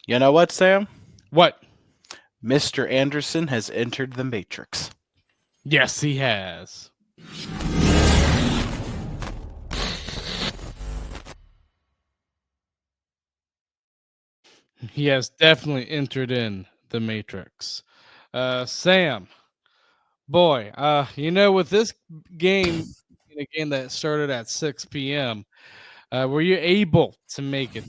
You know what, Sam? What? Mr. Anderson has entered the Matrix. Yes, he has. He has definitely entered in the Matrix. Sam, boy, with this game, a game that started at 6 p.m., were you able to make it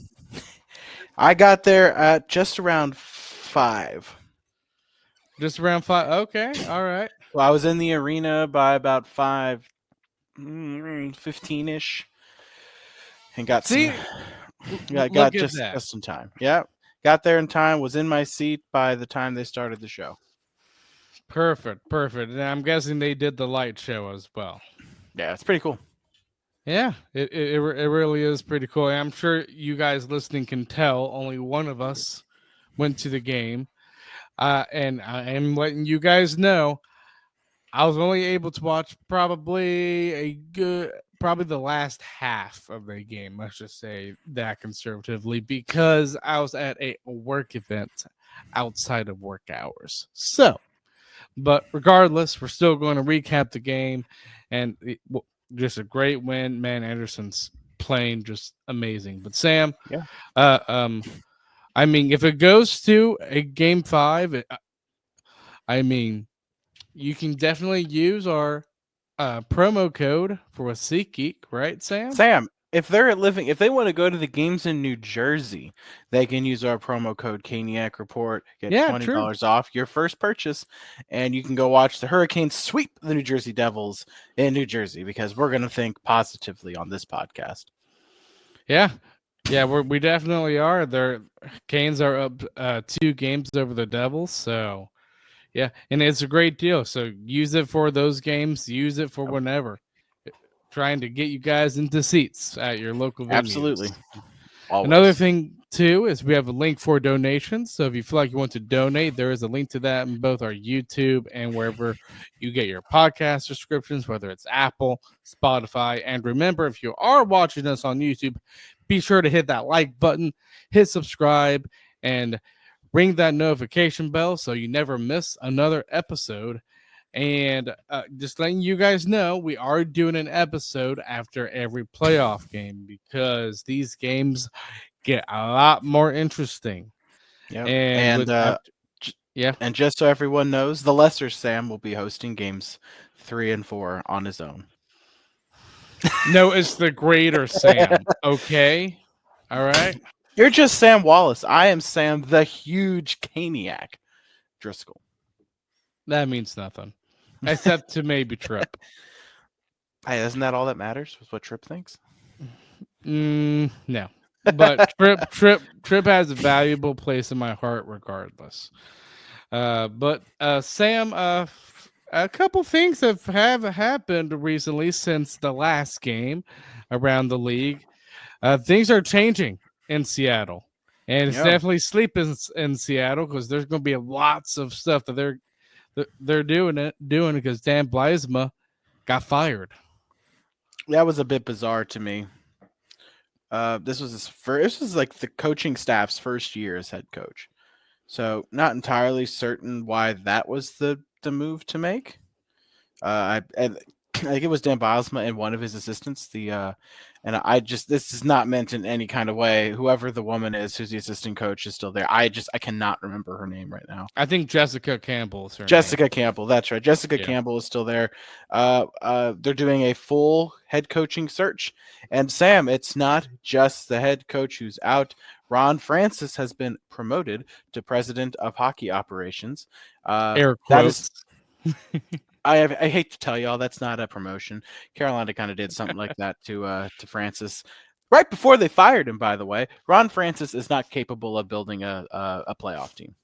I got there at just around 5. just around 5? Okay, all right. Well, I was in the arena by about 5, 15 ish, and got some, See, got look at just that. just some time. Yeah, got there in time. Was in my seat by the time they started the show. Perfect, perfect. And I'm guessing they did the light show as well. Yeah, it's pretty cool. Yeah, it really is pretty cool. I'm sure you guys listening can tell only one of us went to the game. And I am letting you guys know I was only able to watch probably the last half of the game. Let's just say that conservatively, because I was at a work event outside of work hours. So, but regardless, we're still going to recap the game, and just a great win. Man, Anderson's playing just amazing. But Sam, Yeah. uh, um, I mean, if it goes to a game five, I mean, you can definitely use our promo code for a SeatGeek, right, Sam? Sam, if they want to go to the games in New Jersey, they can use our promo code Caniac Report, get Yeah, true. $20 off your first purchase, and you can go watch the Hurricanes sweep the New Jersey Devils in New Jersey because we're going to think positively on this podcast. Yeah, yeah, we definitely are. Their Canes are up 2 games over the Devils, so yeah, and it's a great deal. So use it for those games. Use it for whenever. Trying to get you guys into seats at your local Absolutely. venues. Another Always. thing too is we have a link for donations. So if you feel like you want to donate, there is a link to that in both our YouTube and wherever you get your podcast subscriptions, whether it's Apple, Spotify. And remember, if you are watching us on YouTube, be sure to hit that like button, hit subscribe, and ring that notification bell so you never miss another episode. And just letting you guys know, we are doing an episode after every playoff game because these games get a lot more interesting. Yep. And And with after, j- yeah, and just so everyone knows, the lesser Sam will be hosting games 3 and 4 on his own. no, it's the greater Sam. Okay, all right, You're just Sam Wallace. I am Sam the huge Caniac Driscoll. that means nothing, except to maybe Trip. Hey, isn't that all that matters? With what Trip thinks? No, but Trip has a valuable place in my heart, regardless. But Sam, a couple things have happened recently since the last game around the league. Things are changing in Seattle, and it's Yeah. definitely sleeping in Seattle because there's going to be lots of stuff that they're doing because Dan Blysma got fired. That was a bit bizarre to me. This was his first. This was like the coaching staff's first year as head coach, so not entirely certain why that was the move to make. I think it was Dan Bosma and one of his assistants. And I just this is not meant in any kind of way. Whoever the woman is, who's the assistant coach, is still there. I cannot remember her name right now. I think Jessica Campbell is her name. Jessica Campbell, that's right. Jessica Yeah. Campbell is still there. They're doing a full head coaching search. And Sam, it's not just the head coach who's out. Ron Francis has been promoted to president of hockey operations. Air That is, quotes. I hate to tell y'all, that's not a promotion. Carolina kind of did something like that to Francis. Right before they fired him, by the way, Ron Francis is not capable of building a playoff team.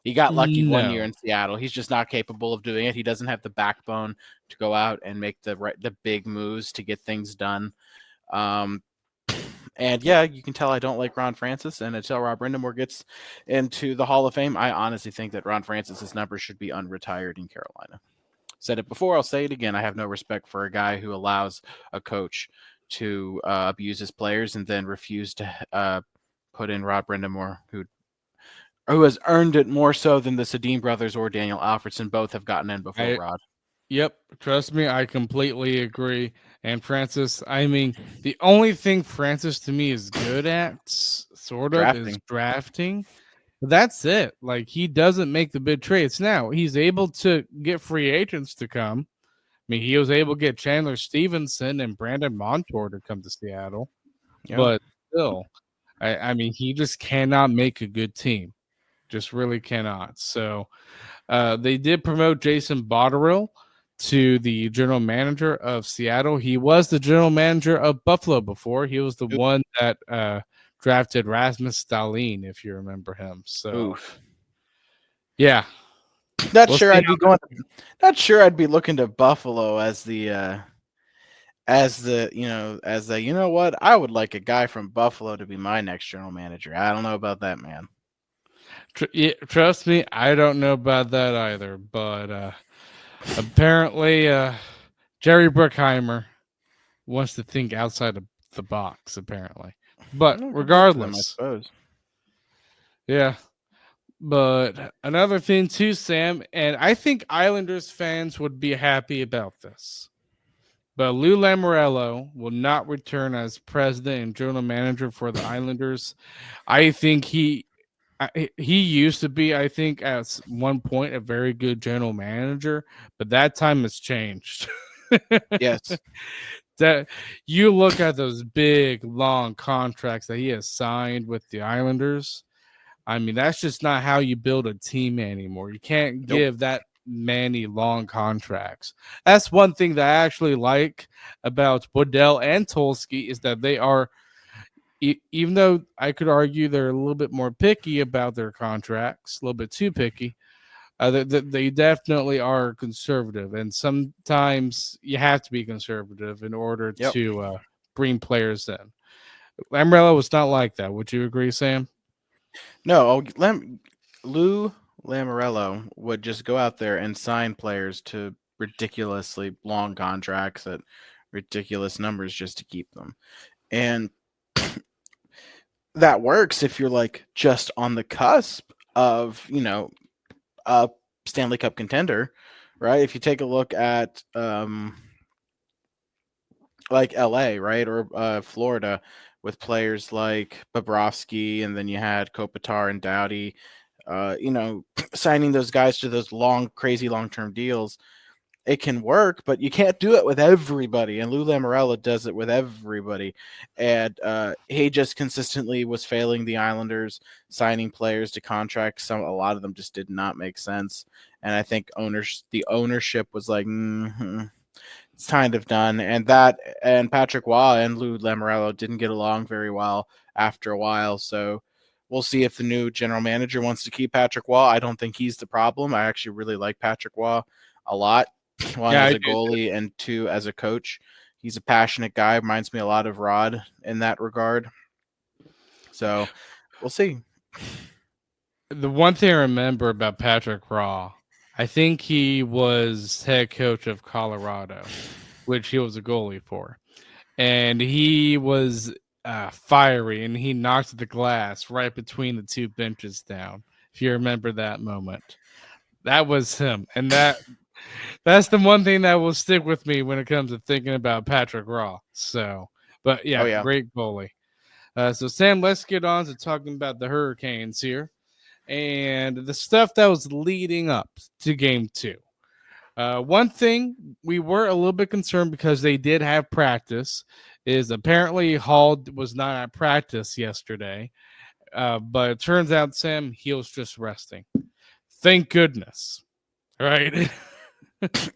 He got lucky one year No. in Seattle. He's just not capable of doing it. He doesn't have the backbone to go out and make the big moves to get things done. Um, and yeah, you can tell I don't like Ron Francis. And until Rob Brindamore gets into the Hall of Fame, I honestly think that Ron Francis's number should be unretired in Carolina. Said it before, I'll say it again. I have no respect for a guy who allows a coach to abuse his players and then refuse to put in Rob Brindamore, who who has earned it more so than the Sedin brothers or Daniel Alfredson. Both have gotten in before I Rod. Yep, trust me, I completely agree. And Francis, I mean, the only thing Francis to me is good at, sort of, is Drafting. drafting. But that's it. Like he doesn't make the big trades. Now he's able to get free agents to come. I mean, he was able to get Chandler Stevenson and Brandon Montour to come to Seattle, Yep. but still, I mean, he just cannot make a good team. Just really cannot. So they did promote Jason Botterill to the general manager of Seattle. He was the general manager of Buffalo before. He was the one that drafted Rasmus Dahlin, if you remember him. So Oof. yeah, Not we'll sure see I'd be going. Not sure I'd be looking to Buffalo as the you know what, I would like a guy from Buffalo to be my next general manager. I don't know about that, man. Trust me, I don't know about that either. But apparently, Jerry Bruckheimer wants to think outside of the box. Apparently, but Well, good luck to them, I regardless, suppose. yeah. But another thing too, Sam, and I think Islanders fans would be happy about this. But Lou Lamoriello will not return as president and general manager for the Islanders. I think he used to be, I think, at one point a very good general manager, but that time has changed. Yes. That you look at those big long contracts that he has signed with the Islanders. I mean, that's just not how you build a team anymore. You can't Nope. give that many long contracts. That's one thing that I actually like about Waddell and Tulski is that they are, even though I could argue they're a little bit more picky about their contracts, a little bit too picky. They definitely are conservative, and sometimes you have to be conservative in order Yep. to bring players in. Lambrella was not like that. Would you agree, Sam? No, Lou Lamorello would just go out there and sign players to ridiculously long contracts at ridiculous numbers just to keep them. And that works if you're like just on the cusp of, a Stanley Cup contender, right? If you take a look at like LA, right, or Florida, with players like Bobrovsky, and then you had Kopitar and Doughty, signing those guys to those long, crazy long-term deals. It can work, but you can't do it with everybody. And Lou Lamoriello does it with everybody, and he just consistently was failing the Islanders, signing players to contracts. A lot of them just did not make sense, and I think the ownership was like, it's kind of done. And Patrick Waugh and Lou Lamoriello didn't get along very well after a while. So we'll see if the new general manager wants to keep Patrick Waugh. I don't think he's the problem. I actually really like Patrick Waugh a lot. One, Yeah, as I a do. goalie, and two, as a coach. He's a passionate guy. Reminds me a lot of Rod in that regard. So we'll see. The one thing I remember about Patrick Raw, I think he was head coach of Colorado, which he was a goalie for, and he was fiery, and he knocked the glass right between the two benches down. If you remember that moment, that was him, and that's the one thing that will stick with me when it comes to thinking about Patrick Raw. So, but Oh yeah, yeah. great goalie. So Sam, let's get on to talking about the Hurricanes here and the stuff that was leading up to game two. One thing we were a little bit concerned because they did have practice is apparently Hall was not at practice yesterday. But it turns out, Sam, he was just resting. Thank goodness. Right?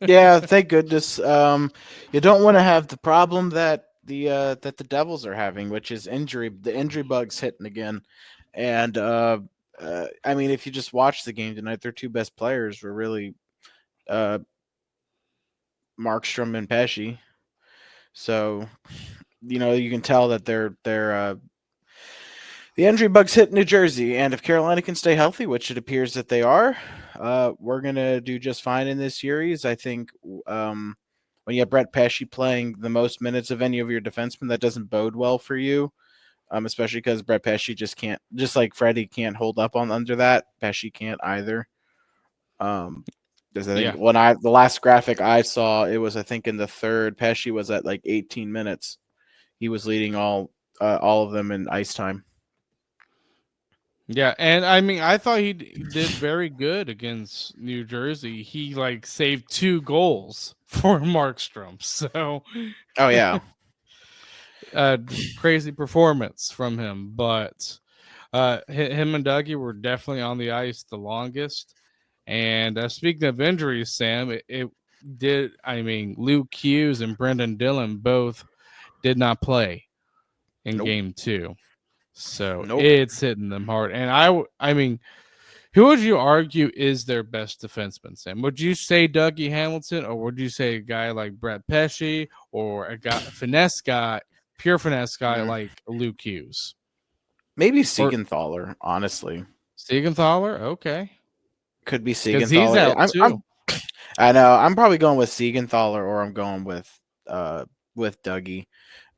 Yeah, thank goodness. You don't want to have the problem that the Devils are having, which is the injury bugs hitting again. And I mean, if you just watch the game tonight, their two best players were really uh, Markstrom and Pesci. So you can tell that they're the injury bugs hit New Jersey, and if Carolina can stay healthy, which it appears that they are, we're gonna do just fine in this series. I think when you have Brett Pesci playing the most minutes of any of your defensemen, that doesn't bode well for you. Especially because Brett Pesci just can't, just like Freddie can't hold up on under that. Pesci can't either. Um, because I think Yeah. the last graphic I saw, it was I think in the third. Pesci was at like 18 minutes. He was leading all of them in ice time. Yeah, and I mean, I thought he did very good against New Jersey. He like saved 2 goals for Markstrom. So, Oh yeah, uh, crazy performance from him. But him and Dougie were definitely on the ice the longest. And speaking of injuries, Sam, it did. I mean, Luke Hughes and Brendan Dillon both did not play in nope, Game 2. So nope. it's hitting them hard. And I mean, who would you argue is their best defenseman, Sam? Would you say Dougie Hamilton, or would you say a guy like Brett Pesci, or pure finesse guy Mm. like Luke Hughes Maybe or Siegenthaler, honestly. Siegenthaler? Okay, Could be because he's Siegenthaler. out too. I know. I'm probably going with Siegenthaler, or I'm going with Dougie.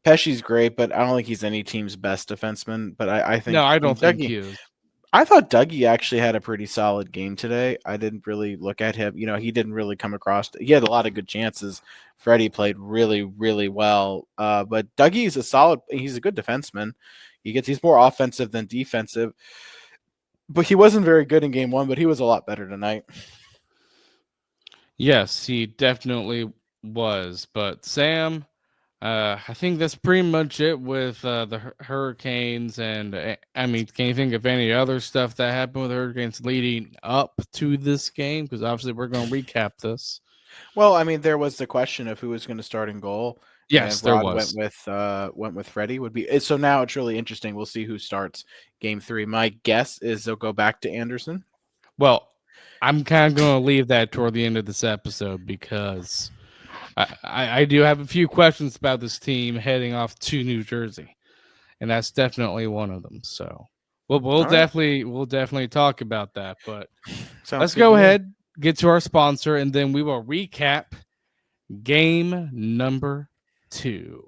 Pesci's great, but I don't think he's any team's best defenseman. But I No, think I I mean don't think Dougie. he is. I thought Dougie actually had a pretty solid game today. I didn't really look at him. He didn't really come across. He had a lot of good chances. Freddie played really, really well. But Dougie's a solid. He's a good defenseman. He's more offensive than defensive. But he wasn't very good in game one. But he was a lot better tonight. Yes, he definitely was. But Sam, I think that's pretty much it with the Hurricanes. And I mean, can you think of any other stuff that happened with the Hurricanes leading up to this game? Because obviously, we're going to recap this. Well, I mean, there was the question of who was going to start in goal, and Yes, there Rod was. went with Freddie. Would be so now it's really interesting. We'll see who starts game three. My guess is they'll go back to Andersen. Well, I'm kind of going to leave that toward the end of this episode because I do have a few questions about this team heading off to New Jersey, and that's definitely one of them. So we'll All right, definitely talk about that. But sounds let's good to go me. ahead, get to our sponsor, and then we will recap game number 2.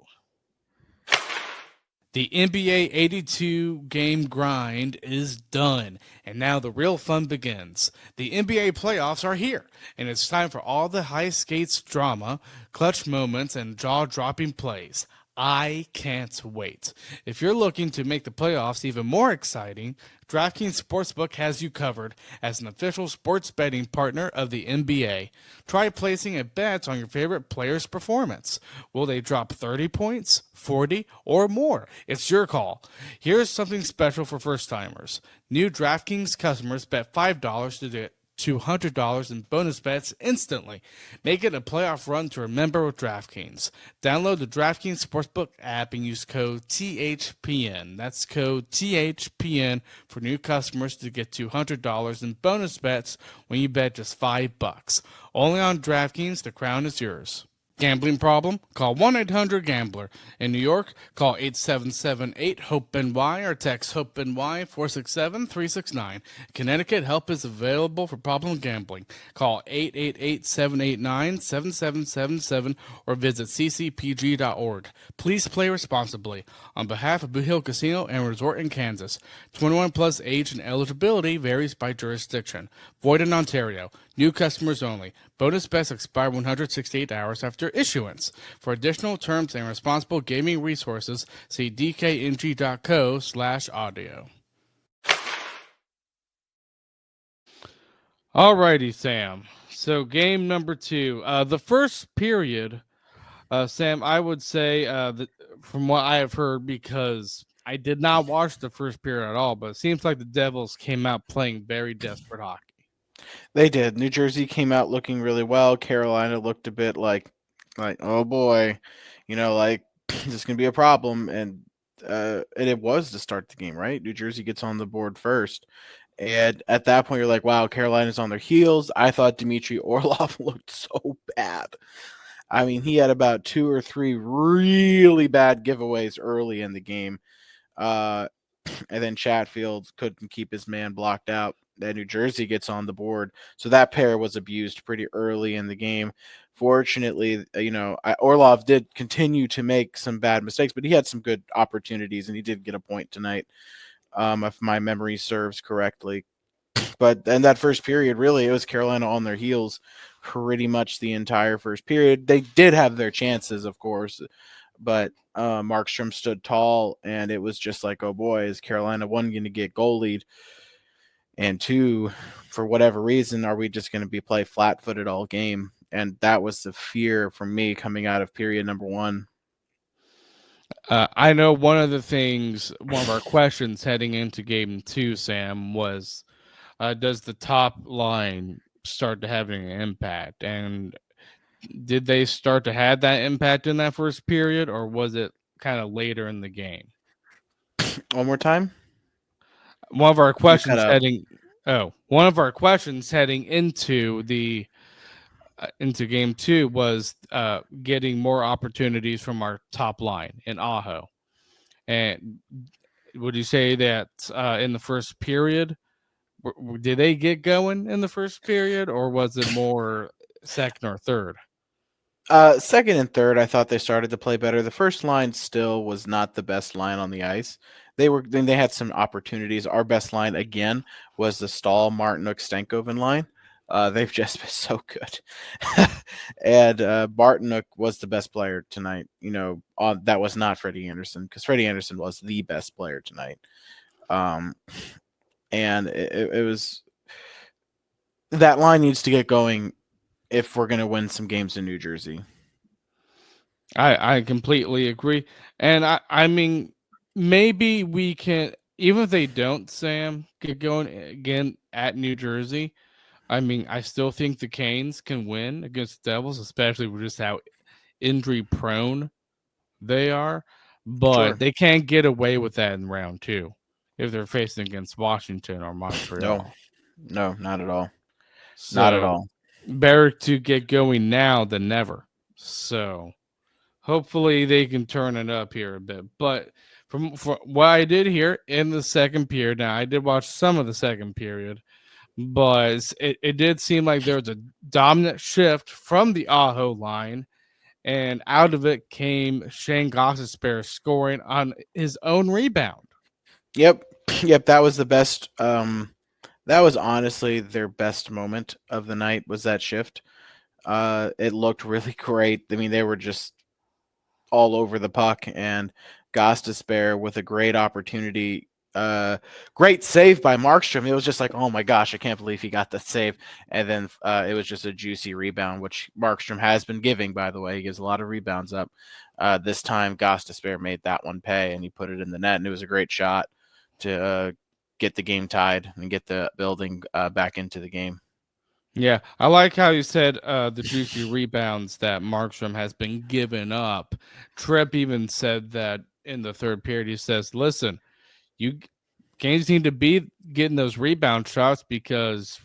The NBA 82 game grind is done, and now the real fun begins. The NBA playoffs are here, and it's time for all the high skates drama, clutch moments, and jaw dropping plays. I can't wait. If you're looking to make the playoffs even more exciting, DraftKings Sportsbook has you covered as an official sports betting partner of the NBA. Try placing a bet on your favorite player's performance. Will they drop 30 points, 40, or more? It's your call. Here's something special for first timers. New DraftKings customers bet $5 to get $200 in bonus bets instantly. Make it a playoff run to remember with DraftKings. Download the DraftKings Sportsbook app and use code THPN. That's code THPN for new customers to get $200 in bonus bets when you bet just $5. Only on DraftKings, the crown is yours. Gambling problem? Call 1-800-GAMBLER. In New York, call 877-8-HOPE-NY or text HOPE-NY 467-369. Connecticut, help is available for problem gambling. Call 888-789-7777 or visit ccpg.org. Please play responsibly. On behalf of Boot Hill Casino and Resort in Kansas, 21 plus age and eligibility varies by jurisdiction. Void in Ontario. New customers only. Bonus bets expire 168 hours after issuance. For additional terms and responsible gaming resources, see dkng.co/audio. Alrighty, Sam. So game number 2. The first period, Sam, I would say that from what I have heard, because I did not watch the first period at all, but it seems like the Devils came out playing very desperate hockey. They did. New Jersey came out looking really well. Carolina looked a bit like oh boy, like this is gonna be a problem, and it was to start the game, right? New Jersey gets on the board first, and at that point you're like, wow, Carolina's on their heels. I thought Dmitry Orlov looked so bad. I mean, he had about 2 or 3 really bad giveaways early in the game. Uh, and then Chatfield couldn't keep his man blocked out. that New Jersey gets on the board. So that pair was abused pretty early in the game. Fortunately, Orlov did continue to make some bad mistakes, but he had some good opportunities, and he did get a point tonight, if my memory serves correctly. But in that first period, really, it was Carolina on their heels pretty much the entire first period. They did have their chances, of course, but Markstrom stood tall, and it was just like, oh boy, is Carolina one going to get goal lead, and two, for whatever reason, are we just going to be play flat footed all game? And that was the fear for me coming out of period number one. I know one of the things, one of our questions heading into game two, Sam, was does the top line start to have an impact? And did they start to have that impact in that first period, or was it kind of later in the game? One more time. One of our You cut questions out. heading one of our questions heading into the into game two was getting more opportunities from our top line in Aho. And would you say that in the first period, did they get going in the first period, or was it more second or third? Second and third, I thought they started to play better. The first line still was not the best line on the ice. They had some opportunities. Our best line again was the Stahl Martinuk Stankoven line. They've just been so good, and Martinuk was the best player tonight. That was not Freddie Andersen, because Freddie Andersen was the best player tonight. Um, and it was that line needs to get going if we're going to win some games in New Jersey. I completely agree. And I mean, maybe we can, even if they don't, Sam, get going again at New Jersey. I mean, I still think the Canes can win against the Devils, especially with just how injury prone they are. But Sure. they can't get away with that in round two if they're facing against Washington or No, Montreal. no, not at all. Not at So all. better to get going now than never. So hopefully they can turn it up here a bit. But from what I did hear in the second period, now I did watch some of the second period, but it did seem like there was a dominant shift from the Aho line, and out of it came Shane Gossespierre scoring on his own rebound. Yep. Yep, that was the best that was honestly their best moment of the night, was that shift. It looked really great. I mean, they were just all over the puck, and Goss to spare with a great opportunity. Great save by Markstrom. It was just like, oh my gosh, I can't believe he got the save. And then it was just a juicy rebound, which Markstrom has been giving, by the way. He gives a lot of rebounds up. This time, Goss to spare made that one pay, and he put it in the net, and it was a great shot to get the game tied and get the building back into the game. Yeah, I like how you said the juicy rebounds that Markstrom has been giving up. Tripp even said that in the third period. He says, "Listen, you Canes need to be getting those rebound shots because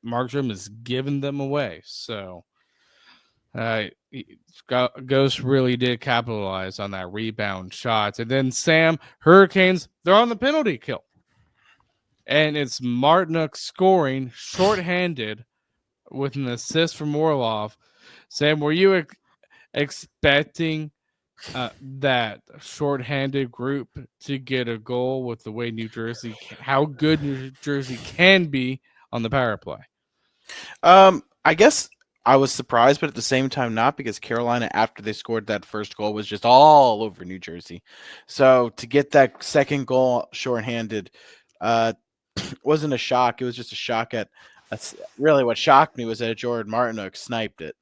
Markstrom is giving them away." So, Ghost really did capitalize on that rebound shots. And then Sam Hurricanes, they're on the penalty kill, and it's Martinuk scoring shorthanded with an assist from Orlov. Sam, were you expecting that shorthanded group to get a goal with the way New Jersey, how good New Jersey can be on the power play? I guess I was surprised, but at the same time not, because Carolina, after they scored that first goal, was just all over New Jersey. So to get that second goal shorthanded wasn't a shock. It was just a shock at really what shocked me was that Jordan Martinook sniped it.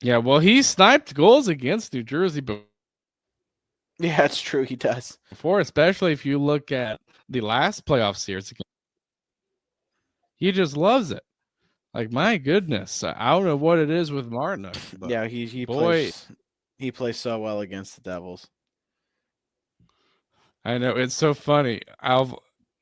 Yeah, well, he sniped goals against New Jersey Yeah, that's true. He does. before, especially if you look at the last playoff series. He just loves it. Like, my goodness, I don't know what it is with Martinuk, but Yeah, he boy, plays so well against the Devils. I know it's so funny.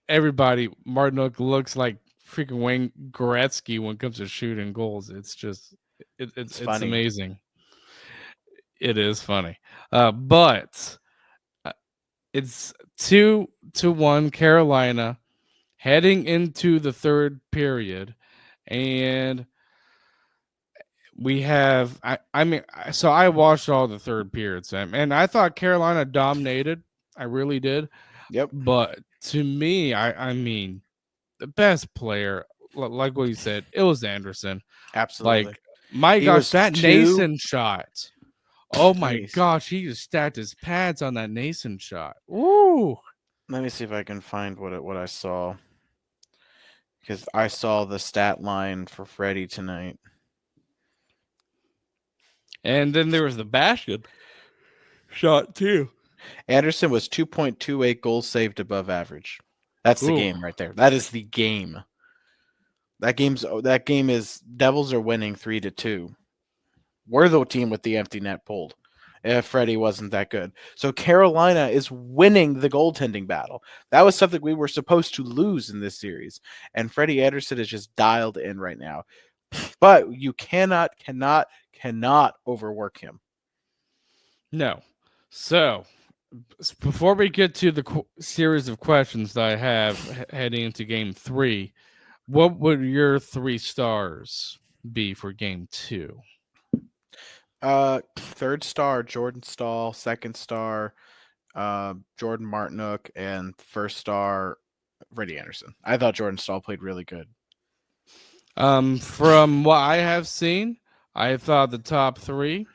Everybody, Martinuk looks like freaking Wayne Gretzky when it comes to shooting goals. It's just, It's it's funny. amazing. It is funny, but it's 2-1 Carolina, heading into the third period, and we have so I watched all the third period, Sam, and I thought Carolina dominated. I really did. Yep, But to me, I mean, the best player, like what you said, it was Andersen. absolutely. Like, my He gosh, was that two. Nason shot. Oh Let my me gosh, he just stacked his pads on that Nason shot. Ooh. let me see if I can find what I saw, because I saw the stat line for Freddie tonight. And then there was the basket shot too. Anderson was 2.28 goals saved above average. That's the Ooh. game right there. That is the game. That game is Devils are winning 3-2. We're the team with the empty net pulled. If Freddie wasn't that good. So Carolina is winning the goaltending battle. That was something we were supposed to lose in this series. And Freddie Anderson is just dialed in right now. But you cannot overwork him. No. So, before we get to the series of questions that I have heading into game 3, what would your 3 stars be for game 2? Third star Jordan Stahl, second star Jordan Martinook, and first star Freddie Anderson. I thought Jordan Stahl played really good. From what I have seen, I thought the top 3,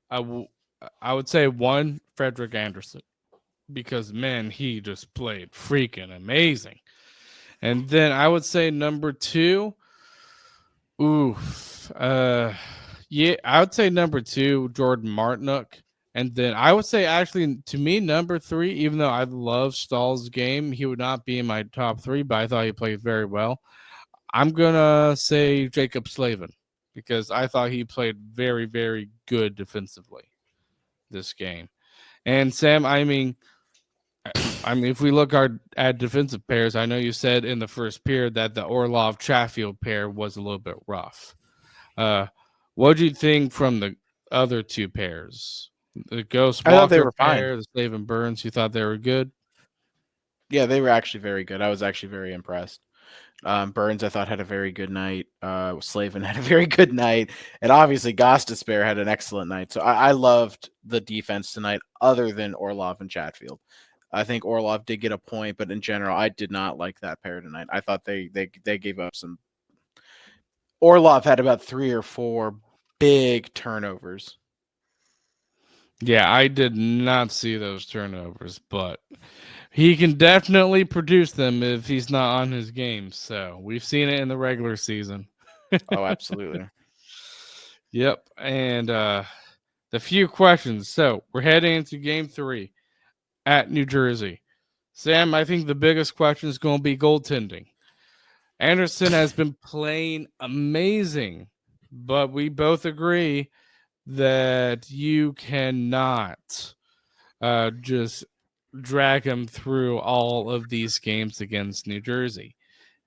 I, w- I would say 1, Frederick Anderson, because man, he just played freaking amazing. And then I would say number 2, oof, yeah, I would say number 2, Jordan Martinook. And then I would say, actually, to me, number 3, even though I love Stahl's game, he would not be in my top 3, but I thought he played very well. I'm going to say Jacob Slavin, because I thought he played very, very good defensively this game. And Sam, I mean, if we look at defensive pairs, I know you said in the first period that the Orlov Chatfield pair was a little bit rough. Uh, what do you think from the other 2 pairs? The Ghost I thought they Walker were fine. pair, the Slavin Burns, you thought they were good? Yeah, they were actually very good. I was actually very impressed. Burns, I thought, had a very good night. Slavin had a very good night, and obviously Gostisbehere had an excellent night. So I loved the defense tonight, other than Orlov and Chatfield. I think Orlov did get a point, but in general, I did not like that pair tonight. I thought they gave up some. Orlov had about 3 or 4 big turnovers. Yeah, I did not see those turnovers, but he can definitely produce them if he's not on his game. So we've seen it in the regular season. Oh, absolutely. Yep. And the few questions. So we're heading into game 3 at New Jersey. Sam, I think the biggest question is going to be goaltending. Andersen has been playing amazing, but we both agree that you cannot just drag him through all of these games against New Jersey.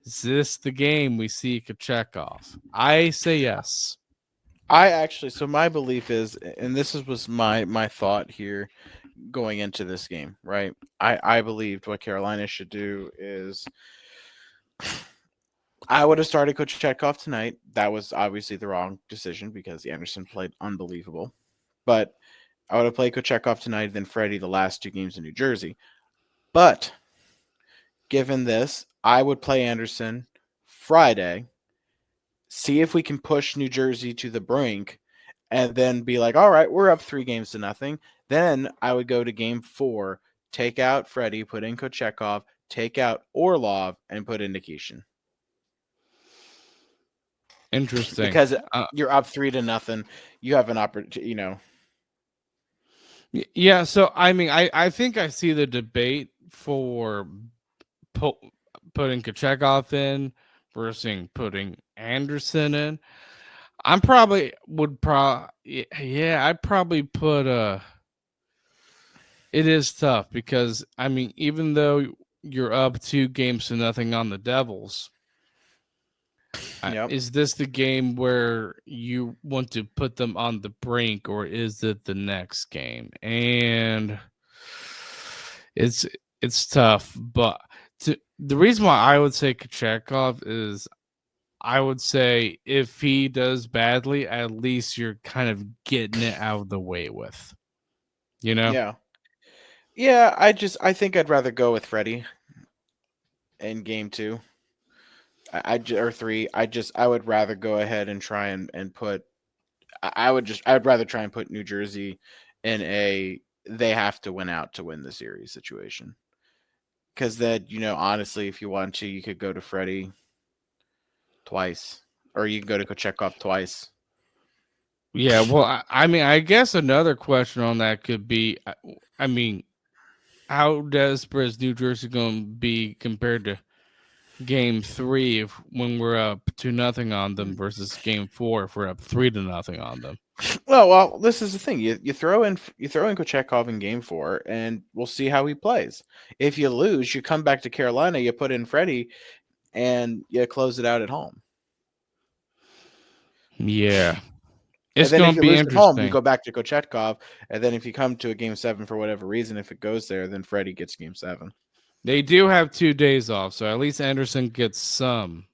Is this the game we see Kachekov? I say yes. So my belief is, and was my thought here going into this game, right? I believed what Carolina should do is I would have started Coach Chetkov tonight. That was obviously the wrong decision because Anderson played unbelievable. But I would have played Kochekov tonight, then Freddie the last 2 games in New Jersey. But given this, I would play Anderson Friday, see if we can push New Jersey to the brink, and then be like, all right, we're up 3 games to nothing. Then I would go to game 4, take out Freddie, put in Kochekov, take out Orlov, and put in Nikishin. Interesting. Because you're up 3-0. You have an opportunity, Yeah, so I think I see the debate for putting Kachekov in versus putting Anderson in. I'm probably would yeah, I'd probably put it is tough because even though you're up 2 games to nothing on the Devils, Yep. is this the game where you want to put them on the brink, or is it the next game? And it's tough, but The reason why I would say Kochetkov is I would say if he does badly, at least you're kind of getting it out of the way with, you know? Yeah. Yeah, I think I'd rather go with Freddie in game 2. Or 3. I would rather go ahead and try and put I'd rather try and put New Jersey in a they have to win out to win the series situation. Cuz then, honestly, if you want to, you could go to Freddie twice or you can go to Kochetkov twice. Yeah, well, I mean, I guess another question on that could be, I mean, how desperate is New Jersey going to be compared to Game 3 if when we're up 2-0 on them versus Game 4 if we're up 3-0 on them? Well, this is the thing. You throw in Kochetkov in game 4, and we'll see how he plays. If you lose, you come back to Carolina, you put in Freddie, and you close it out at home. Yeah, And it's then going if to you be lose at home, you interesting. go back to Kochetkov, and then if you come to a game 7 for whatever reason, if it goes there, then Freddie gets game 7. They do have 2 days off, so at least Andersen gets some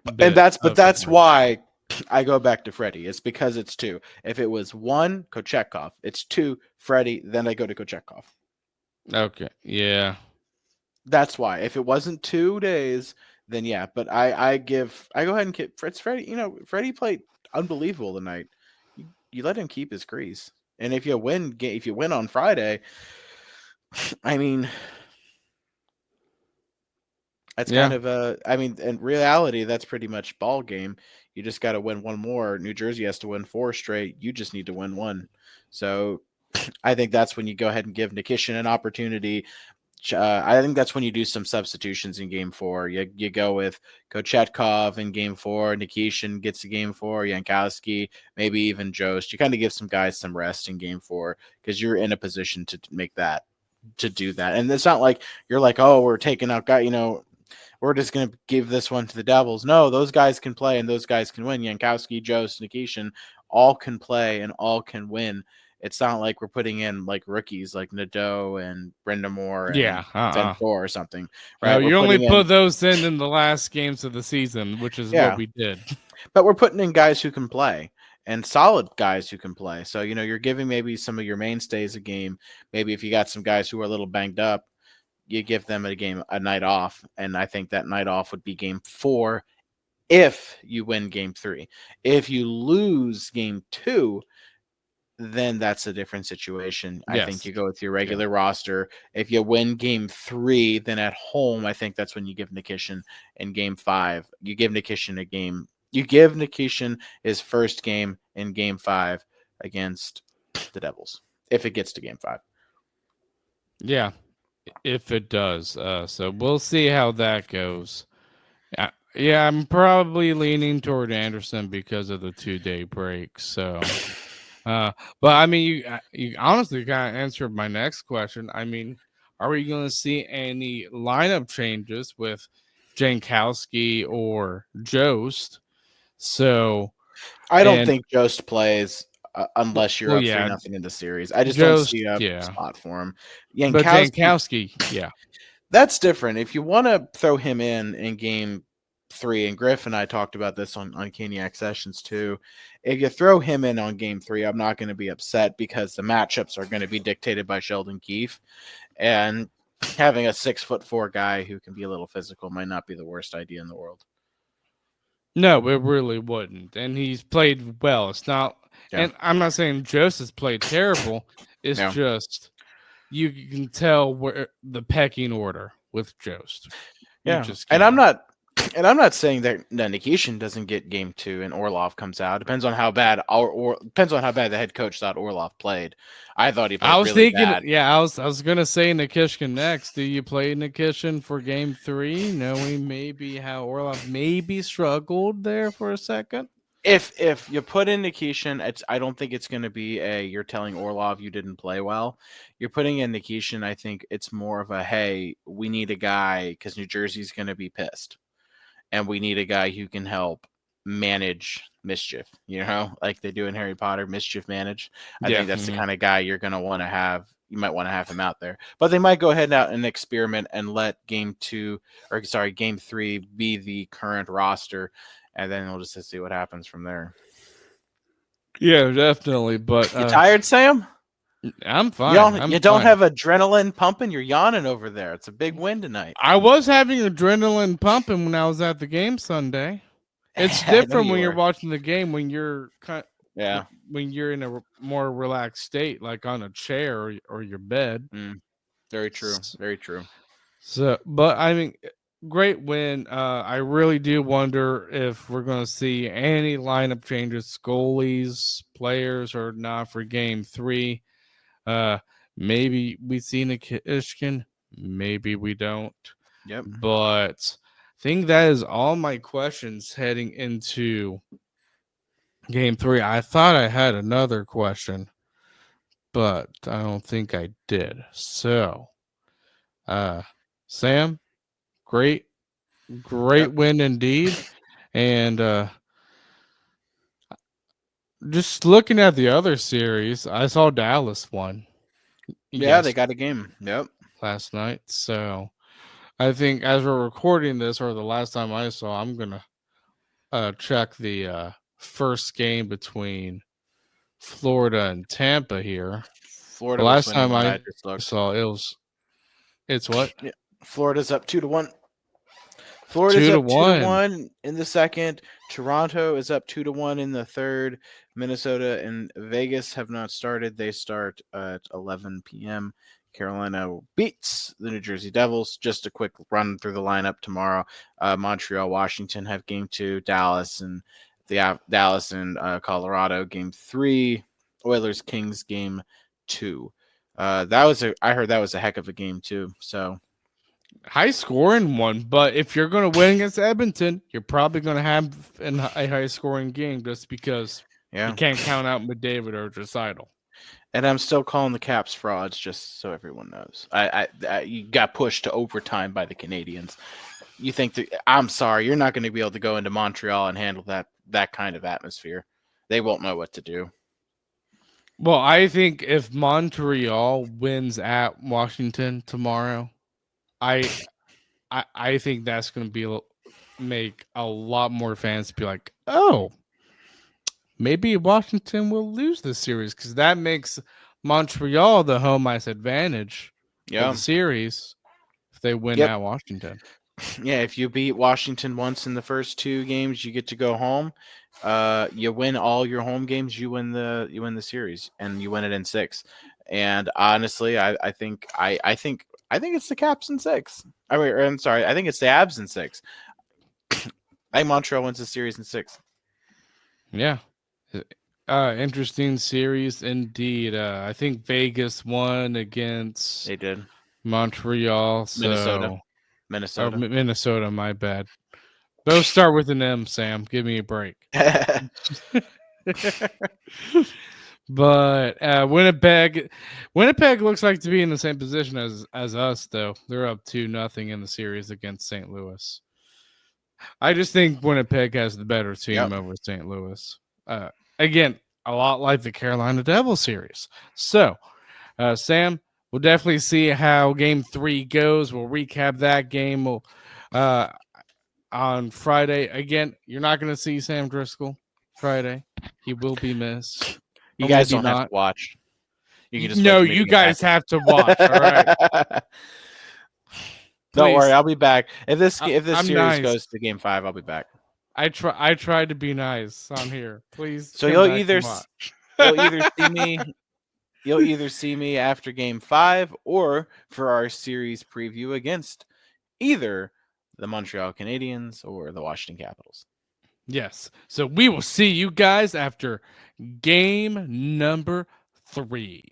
And bit but of that's preparation. why I go back to Freddie. It's because it's 2. If it was 1, Kochetkov. It's 2, Freddie. Then I go to Kochetkov. Okay, yeah. That's why. If it wasn't 2 days, then yeah. But I go ahead and get Fred's Freddie. Freddie played unbelievable tonight. You let him keep his crease, and if you win on Friday, I mean, that's kind Yeah. of I mean, in reality, that's pretty much ball game. You just got to win one more. New Jersey has to win 4 straight. You just need to win one. So I think that's when you go ahead and give Nikishin an opportunity. I think that's when you do some substitutions in game 4. You go with Kochetkov in game 4, Nikishin gets to game 4, Yankowski, maybe even Jost. You kind of give some guys some rest in game 4 because you're in a position to make that, to do that. And it's not like you're like, oh, we're taking out guy, we're just going to give this one to the Devils. No, those guys can play and those guys can win. Yankowski, Jost, Nikishin all can play and all can win. It's not like we're putting in like rookies like Nadeau and Brenda Moore and Yeah. Ventor or something, No, right? We're you only putting in, put those in the last games of the season, which is what yeah, we did. but we're putting in guys who can play and solid guys who can play. So, you're giving maybe some of your mainstays a game. Maybe if you got some guys who are a little banged up, you give them a night off. And I think that night off would be game 4 if you win game 3. If you lose game 2, then that's a different situation. I think Yes. you go with your Yeah. regular roster. If you win game 3, then at home, I think that's when you give Nikishin in game 5. You give Nikishin a game. You give Nikishin his first game in game 5 against the Devils if it gets to game 5. Yeah. If it does. So we'll see how that goes. Yeah, I'm probably leaning toward Andersen because of the 2-day break. So, but I mean, you honestly kind of answered my next question. I mean, are we going to see any lineup changes with Jankowski or Jost? So, I don't and think Jost plays unless you're well, up 3 yeah, nothing in the series. I just don't Jost, see a yeah, spot for him. but Yankowski, Jankowski, yeah, that's different. If you want to throw him in game 3, and Griff and I talked about this on Caniac Sessions too. If you throw him in on game 3, I'm not going to be upset because the matchups are going to be dictated by Sheldon Keefe, and having a 6'4" guy who can be a little physical might not be the worst idea in the world. no, it really wouldn't. And he's played well. It's not, Yeah, and I'm not saying Jost has played terrible. It's yeah, just you can tell where the pecking order with Jost. You yeah. just And can. I'm not saying that Nikishin doesn't get game 2 and Orlov comes out. Depends on how bad depends on how bad the head coach thought Orlov played. I thought he I played was really thinking, bad. yeah, I was gonna say Nikishkin next. Do you play Nikishin for game 3, knowing maybe how Orlov maybe struggled there for a second? If you put in Nikishin, I don't think it's going to be you're telling Orlov you didn't play well. You're putting in Nikishin. I think it's more of a hey, we need a guy because New Jersey's going to be pissed, and we need a guy who can help manage mischief. Like they do in Harry Potter, mischief manage. I Yeah. think that's the kind of guy you're going to want to have you might want to have him out there. But they might go ahead out and experiment and let game 3 be the current roster, and then we'll just see what happens from there. Yeah, definitely. But You tired, Sam? I'm You fine. don't I'm you don't fine. have adrenaline pumping? You're yawning over there. It's a big win tonight. I was having adrenaline pumping when I was at the game Sunday. It's I know different you when you're were. watching the game Yeah. when you're in a more relaxed state, like on a chair or your bed. Very true. Very true. So, but I mean, great win. I really do wonder if we're going to see any lineup changes, goalies, players, or not for Game 3. Maybe we see Nikishkin, maybe we don't. Yep. But I think that is all my questions heading into Game 3. I thought I had another question, but I don't think I did. So, Sam, great Yep. win indeed. And just looking at the other series, I saw Dallas won. Yeah, they Yes, got a game. Yep. last night. So I think as we're recording this, or the last time I saw, I'm gonna check the first game between Florida and Tampa here. The Florida was last winning time when I I just looked. saw it's what? Yeah. Florida's up 2-1. Florida's Two to up two to one. one in the second. Toronto is up 2-1 in the third. Minnesota and Vegas have not started. They start at 11 p.m. Carolina beats the New Jersey Devils. Just a quick run through the lineup tomorrow. Montreal, Washington have game 2. Dallas and Colorado game 3. Oilers, Kings game 2. I heard that was a heck of a game too. So High scoring one, but if you're going to win against Edmonton, you're probably going to have a high scoring game just because you yeah. can't count out McDavid or Draisaitl. And I'm still calling the Caps frauds, just so everyone knows. You got pushed to overtime by the Canadians. You think that I'm sorry, you're not going to be able to go into Montreal and handle that kind of atmosphere. They won't know what to do. Well, I think if Montreal wins at Washington tomorrow, I think that's going to make a lot more fans be like, oh, maybe Washington will lose this series because that makes Montreal the home ice advantage for Yeah. the series if they win Yep. at Washington. Yeah, if you beat Washington once in the first 2 games, you get to go home. You win all your home games, you win the series, and you win it in 6. And honestly, I think it's the Caps in 6. I'm sorry, I think it's the Abs in 6. I think Montreal wins the series in 6. Yeah. Interesting series indeed. I think Vegas won against They did. Montreal. Minnesota. So Minnesota. Minnesota, my bad. Both start with an M, Sam. Give me a break. But Winnipeg looks like to be in the same position as us, though. They're up 2-0 in the series against St. Louis. I just think Winnipeg has the better team over St. Louis. Again, a lot like the Carolina Devils series. So, Sam, we'll definitely see how Game 3 goes. We'll recap that game. On Friday. Again, you're not going to see Sam Driscoll Friday. He will be missed. You Or guys maybe don't have not. to watch. You can just wait No, for me to you get back. guys have to watch. All right. Don't worry, Please. I'll be back. If this I'm series nice. goes to Game 5, I'll be back. I tried to be nice on here. Please. So come you'll back either and watch. you'll either see me after Game 5 or for our series preview against either the Montreal Canadiens or the Washington Capitals. Yes. So we will see you guys after game number 3.